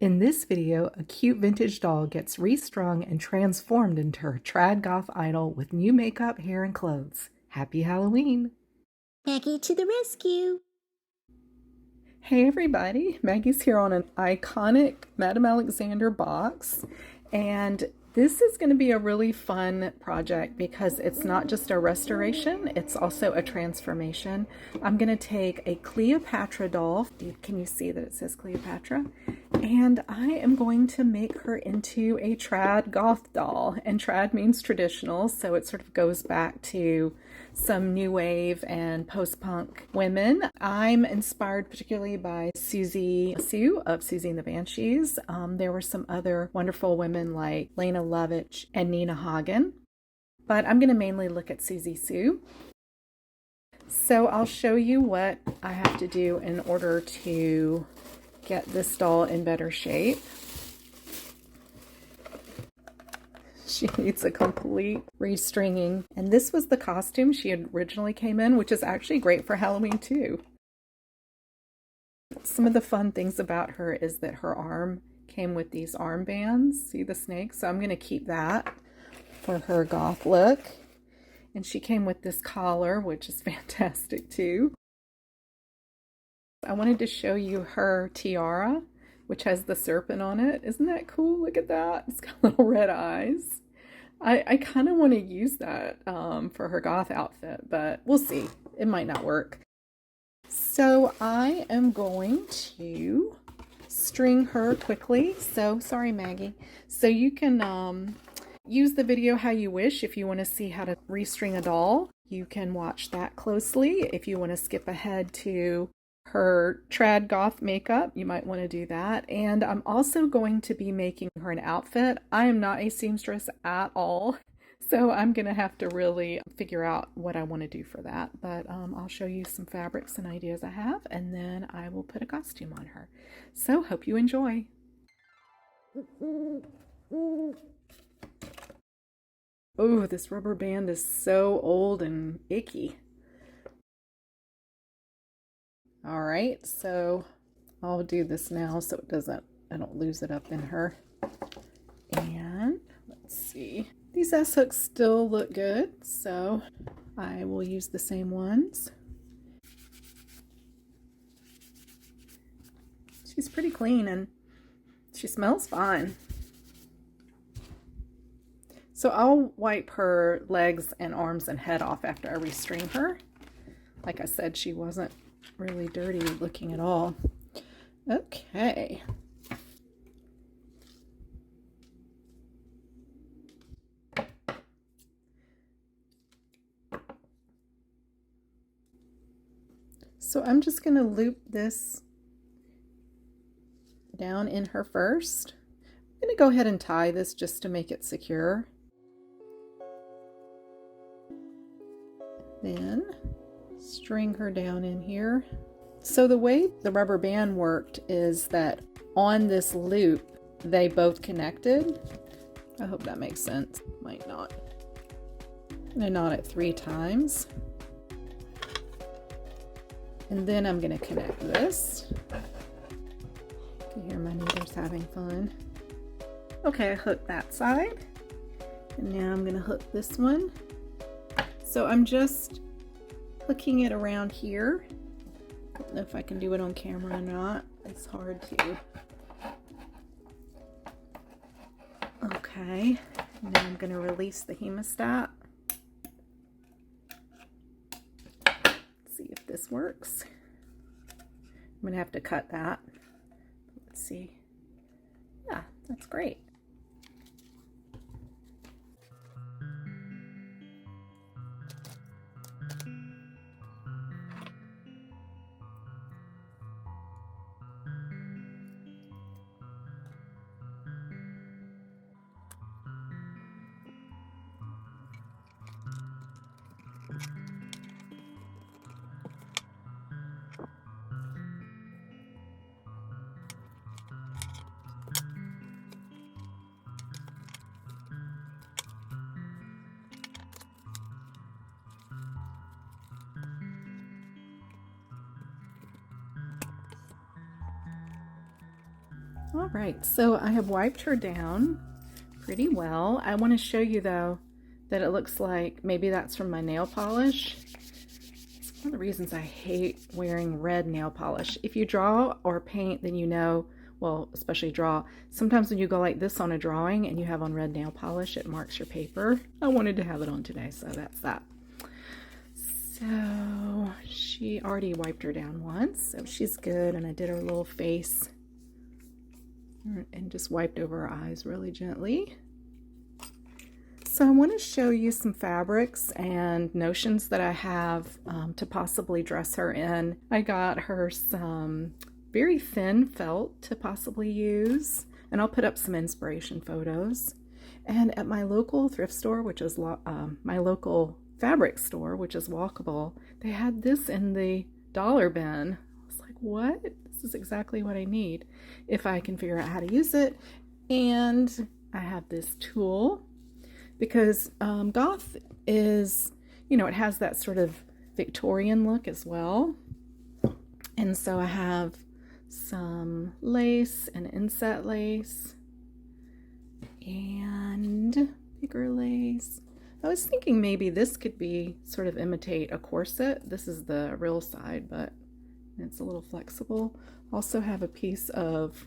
In this video, a cute vintage doll gets restrung and transformed into her trad goth idol with new makeup, hair, and clothes. Happy Halloween! Maggie to the rescue! Hey everybody, Maggie's here on an iconic Madame Alexander box, and this is going to be a really fun project because it's not just a restoration, it's also a transformation. I'm going to take a Cleopatra doll. Can you see that it says Cleopatra? And I am going to make her into a trad goth doll. And trad means traditional, so it sort of goes back to some new wave and post-punk women. I'm inspired particularly by Siouxsie Sioux of Siouxsie and the Banshees. There were some other wonderful women like Lena Lovitch and Nina Hagen, but I'm going to mainly look at Siouxsie Sioux. So I'll show you what I have to do in order to get this doll in better shape. She needs a complete restringing. And this was the costume she originally came in, which is actually great for Halloween too. Some of the fun things about her is that her arm came with these armbands. See the snake? So I'm going to keep that for her goth look. And she came with this collar, which is fantastic too. I wanted to show you her tiara, which has the serpent on it. Isn't that cool? Look at that. It's got little red eyes. I kind of want to use that for her goth outfit, but we'll see. It might not work. So I am going to string her quickly. So, sorry, Maggie. So you can use the video how you wish. If you want to see how to restring a doll, you can watch that closely. If you want to skip ahead to her trad goth makeup, you might want to do that. And I'm also going to be making her an outfit. I am not a seamstress at all, so I'm gonna have to really figure out what I want to do for that. But I'll show you some fabrics and ideas I have, and then I will put a costume on her. So hope you enjoy. Oh, this rubber band is so old and icky. All right, so I'll do this now so I don't lose it up in her. And let's see, these S hooks still look good, so I will use the same ones. She's pretty clean and she smells fine. So I'll wipe her legs and arms and head off after I restring her. Like I said, she wasn't really dirty looking at all. Okay. So I'm just going to loop this down in her first. I'm going to go ahead and tie this just to make it secure. Then string her down in here. So the way the rubber band worked is that on this loop, they both connected. I hope that makes sense. Might not. I'm going to knot it 3 times. And then I'm going to connect this. You can hear my neighbors having fun. Okay, I hooked that side. And now I'm going to hook this one. So I'm just hooking it around here. I don't know if I can do it on camera or not. It's hard to. Okay, now I'm going to release the hemostat. See if this works. I'm going to have to cut that. Let's see. Yeah, that's great. All right, so I have wiped her down pretty well. I want to show you though that it looks like maybe that's from my nail polish. It's one of the reasons I hate wearing red nail polish. If you draw or paint, then you know, well, especially draw, sometimes when you go like this on a drawing and you have on red nail polish, it marks your paper. I wanted to have it on today, so that's that. So she already wiped her down once, so she's good, and I did her little face and just wiped over her eyes really gently. So I want to show you some fabrics and notions that I have to possibly dress her in. I got her some very thin felt to possibly use, and I'll put up some inspiration photos. And at my local thrift store, which is my local fabric store, which is walkable, they had this in the dollar bin. I was like, what? This is exactly what I need if I can figure out how to use it. And I have this tool because Goth is, you know, it has that sort of Victorian look as well. And so I have some lace and inset lace and bigger lace. I was thinking maybe this could be sort of imitate a corset. This is the real side, but it's a little flexible. Also have a piece of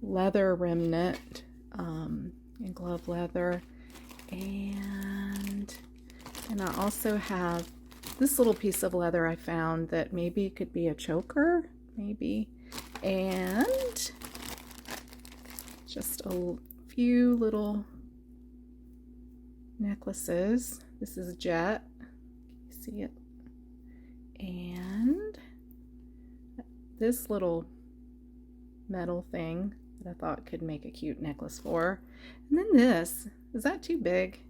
leather remnant and glove leather. And I also have this little piece of leather I found that maybe could be a choker, maybe. And just a few little necklaces. This is jet. Can you see it? And this little metal thing that I thought could make a cute necklace for. And then this. Is that too big?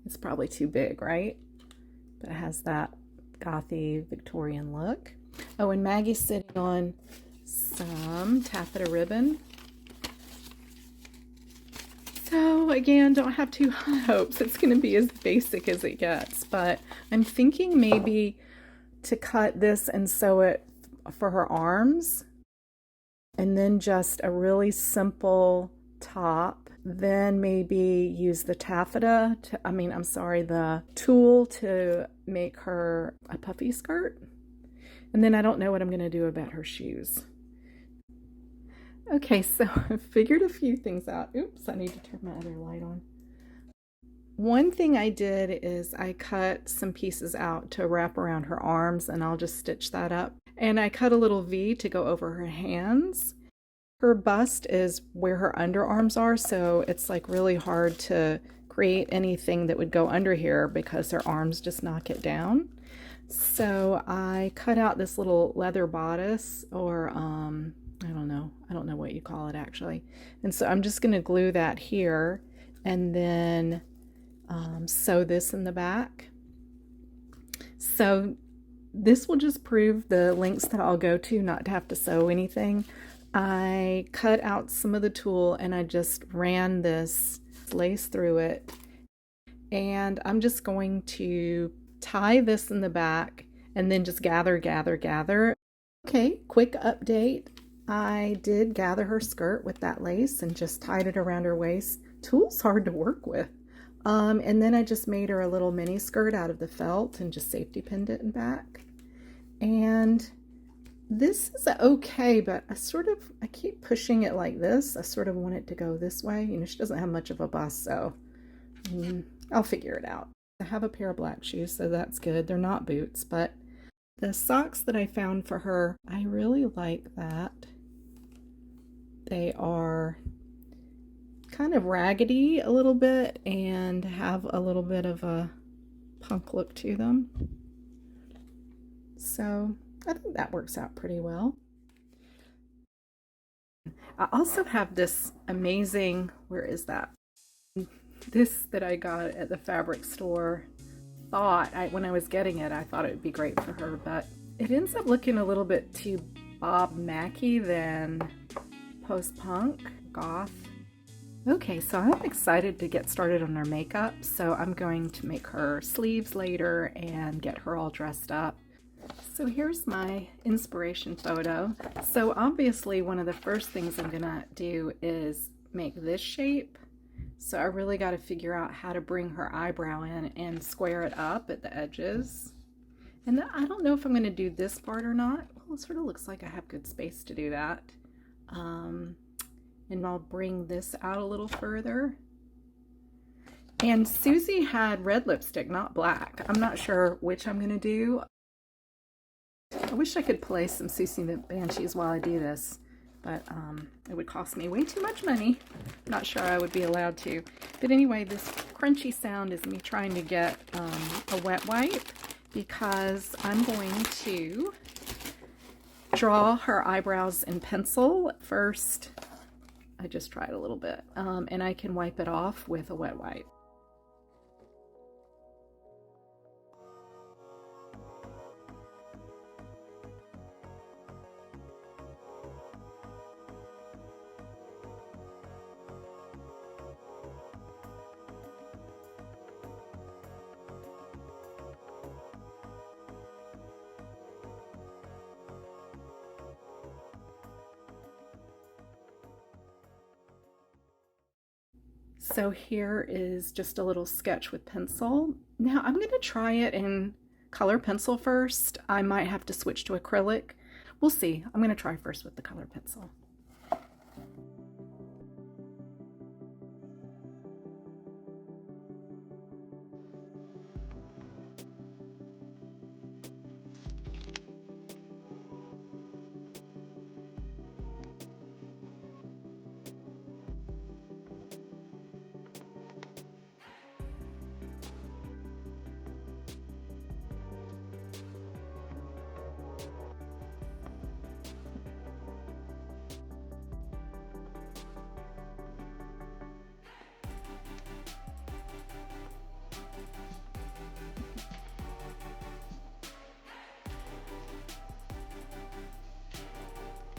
It's probably too big, right? But it has that gothy Victorian look. Oh, and Maggie's sitting on some taffeta ribbon. So again, don't have too high hopes. It's going to be as basic as it gets, but I'm thinking maybe to cut this and sew it for her arms, and then just a really simple top, then maybe use the taffeta to, the tool to make her a puffy skirt. And then I don't know what I'm going to do about her shoes. Okay, so I figured a few things out. Oops, I need to turn my other light on. One thing I did is I cut some pieces out to wrap around her arms, and I'll just stitch that up. And I cut a little V to go over her hands. Her bust is where her underarms are, so it's like really hard to create anything that would go under here because her arms just knock it down. So I cut out this little leather bodice, or I don't know what you call it actually. And so I'm just going to glue that here and then sew this in the back. So this will just prove the lengths that I'll go to not to have to sew anything. I cut out some of the tulle and I just ran this lace through it. And I'm just going to tie this in the back and then just gather. Okay, quick update. I did gather her skirt with that lace and just tied it around her waist. Tulle's hard to work with. And then I just made her a little mini skirt out of the felt and just safety pinned it in back. And this is okay, but I keep pushing it like this. I sort of want it to go this way. You know, she doesn't have much of a bust, so I'll figure it out. I have a pair of black shoes, so that's good. They're not boots, but the socks that I found for her, I really like that. They are kind of raggedy a little bit and have a little bit of a punk look to them. So I think that works out pretty well. I also have this amazing, where is that? This that I got at the fabric store. When I was getting it, I thought it would be great for her, but it ends up looking a little bit too Bob Mackie than post-punk, goth. Okay, so I'm excited to get started on her makeup, so I'm going to make her sleeves later and get her all dressed up. So here's my inspiration photo. So obviously one of the first things I'm gonna do is make this shape. So I really got to figure out how to bring her eyebrow in and square it up at the edges. And I don't know if I'm going to do this part or not. Well, it sort of looks like I have good space to do that. And I'll bring this out a little further. And Siouxsie had red lipstick, not black. I'm not sure which I'm going to do. I wish I could play some Siouxsie the Banshees while I do this, but it would cost me way too much money. Not sure I would be allowed to. But anyway, this crunchy sound is me trying to get a wet wipe, because I'm going to draw her eyebrows in pencil first. I just tried a little bit, and I can wipe it off with a wet wipe. So here is just a little sketch with pencil. Now I'm going to try it in color pencil first. I might have to switch to acrylic. We'll see. I'm going to try first with the color pencil.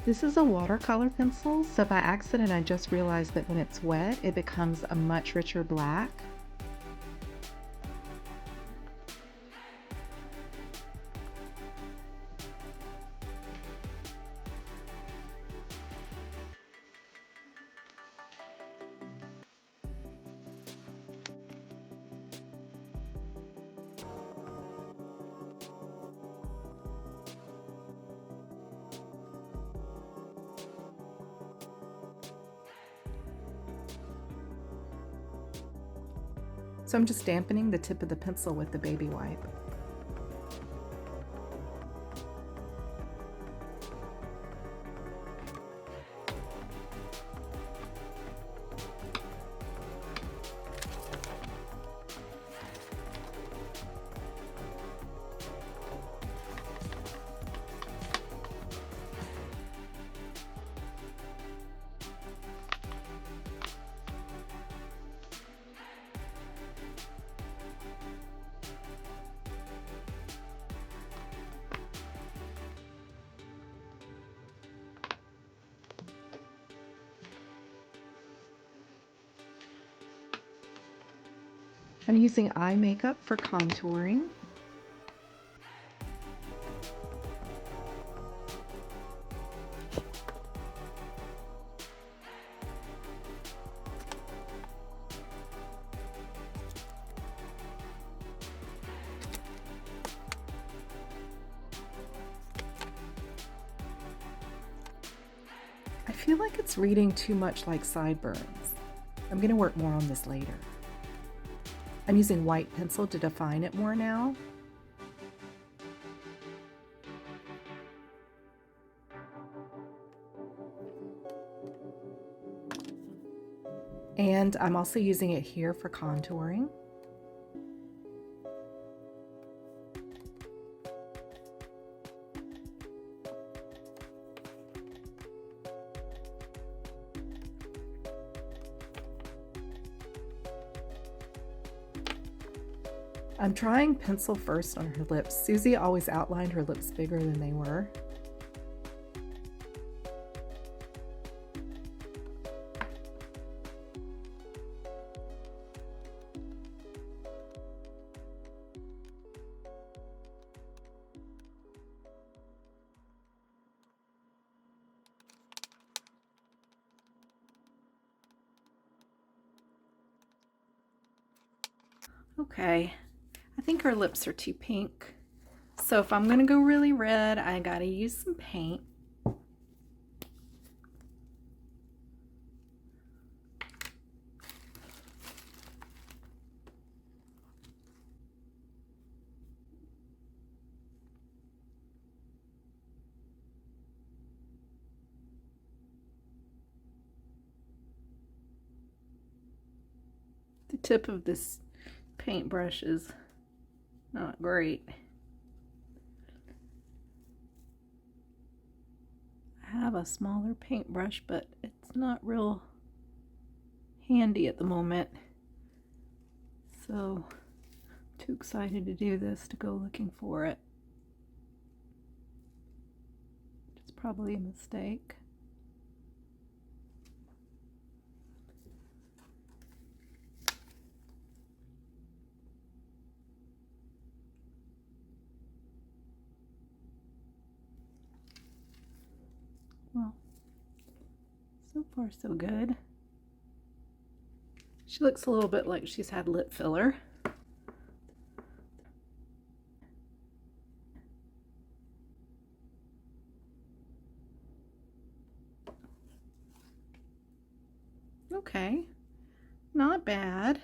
This is a watercolor pencil, so by accident I just realized that when it's wet it becomes a much richer black. So I'm just dampening the tip of the pencil with the baby wipe. I'm using eye makeup for contouring. I feel like it's reading too much like sideburns. I'm going to work more on this later. I'm using white pencil to define it more now. And I'm also using it here for contouring. I'm trying pencil first on her lips. Siouxsie always outlined her lips bigger than they were. Okay, I think her lips are too pink. So if I'm gonna go really red, I gotta use some paint. The tip of this paintbrush is not great. I have a smaller paintbrush, but it's not real handy at the moment. So, too excited to do this to go looking for it. It's probably a mistake. Well, so far so good. She looks a little bit like she's had lip filler. Okay, not bad.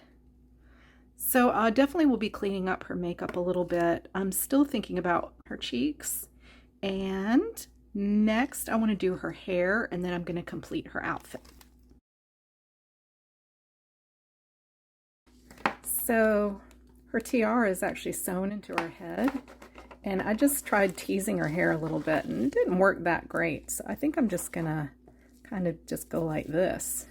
So I definitely will be cleaning up her makeup a little bit. I'm still thinking about her cheeks. And next I want to do her hair, and then I'm going to complete her outfit. So her tiara is actually sewn into her head, and I just tried teasing her hair a little bit and it didn't work that great. So I think I'm just gonna kind of just go like this.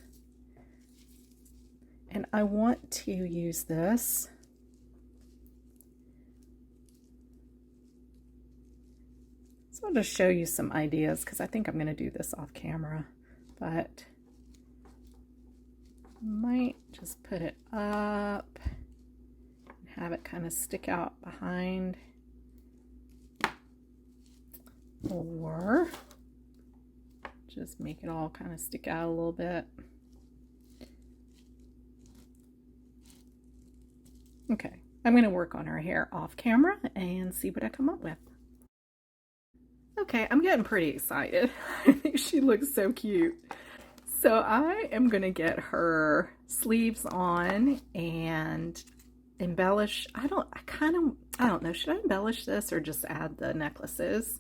And I want to use this so I'll just show you some ideas, because I think I'm going to do this off camera, but I might just put it up and have it kind of stick out behind, or just make it all kind of stick out a little bit. Okay, I'm going to work on her hair off camera and see what I come up with. Okay, I'm getting pretty excited. I think she looks so cute. So I am going to get her sleeves on and embellish. I don't know, should I embellish this or just add the necklaces?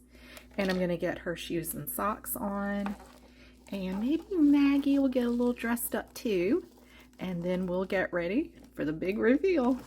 And I'm going to get her shoes and socks on. And maybe Maggie will get a little dressed up too. And then we'll get ready for the big reveal.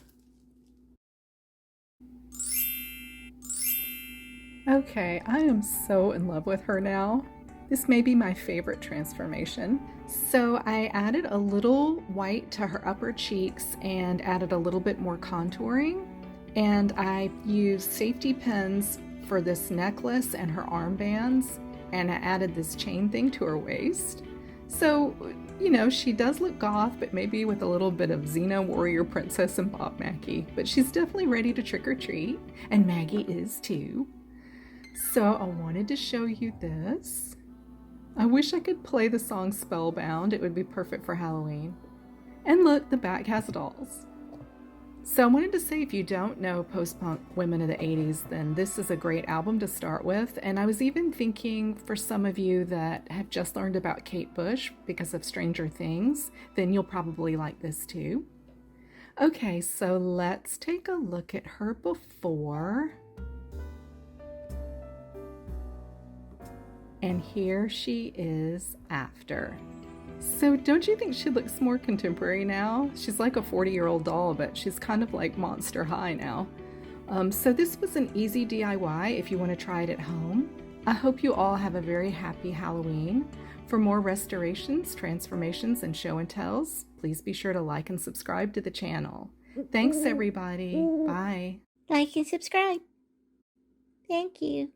Okay, I am so in love with her now. This may be my favorite transformation. So I added a little white to her upper cheeks and added a little bit more contouring. And I used safety pins for this necklace and her armbands. And I added this chain thing to her waist. So, you know, she does look goth, but maybe with a little bit of Xena warrior princess and Bob Mackie. But she's definitely ready to trick or treat. And Maggie is too. So I wanted to show you this. I wish I could play the song Spellbound. It would be perfect for Halloween. And look, the back has dolls. So I wanted to say, if you don't know post-punk women of the 80s, then this is a great album to start with. And I was even thinking, for some of you that have just learned about Kate Bush because of Stranger Things, then you'll probably like this too. Okay, so let's take a look at her before. And here she is after. So don't you think she looks more contemporary now? She's like a 40-year-old doll, but she's kind of like Monster High now. So this was an easy DIY if you want to try it at home. I hope you all have a very happy Halloween. For more restorations, transformations, and show and tells, please be sure to like and subscribe to the channel. Thanks everybody. Bye. Like and subscribe. Thank you.